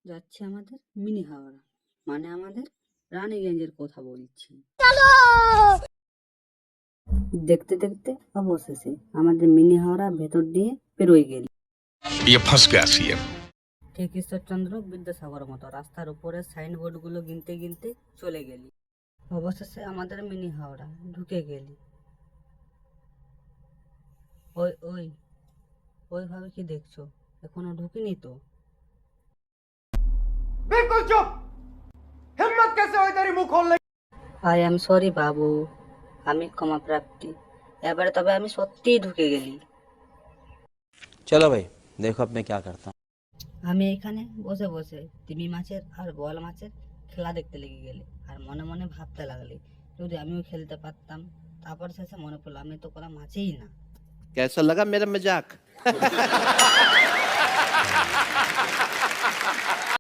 যাচ্ছে আমাদের মিনি হাওড়া, মানে আমাদের রানীগঞ্জের কথা বলছি। দেখতে দেখতে অবশেষে আমাদের মিনি হাওড়া ভেতর দিয়ে পেরোয় গেল। ये फंस गया सीएम। ঠিক ঈশ্বরচন্দ্র বিদ্যাসাগর মতো রাস্তার উপরে সাইনবোর্ড গুলো গিনতে গিনতে চলে গেলি। অবশেষে আমাদের মিনি হাওড়া ঢুকে গেলি। ওই ওই ওইভাবে কি দেখছো? এখনো ঢুকিনি তো। बिल्कुल चुप। हिम्मत कैसे हुई तेरी मुंह खोलने আই এম সরি বাবু, আমি ক্ষমা প্রাপ্তি। এবারে তবে আমি সত্যিই ঢুকে গেলি। चलो भाई देखो अब मैं क्या करता हूँ। আমি এখানে বসে বসে তিমি মাছের আর বোয়াল মাছের খেলা দেখতে লেগে গেলি, আর মনে মনে ভাবতে লাগলি যদি আমিও খেলতে পারতাম। তারপর শেষে মনে পড়লো আমি তো কোনো মাছই না। कैसा लगा मेरा मजाक?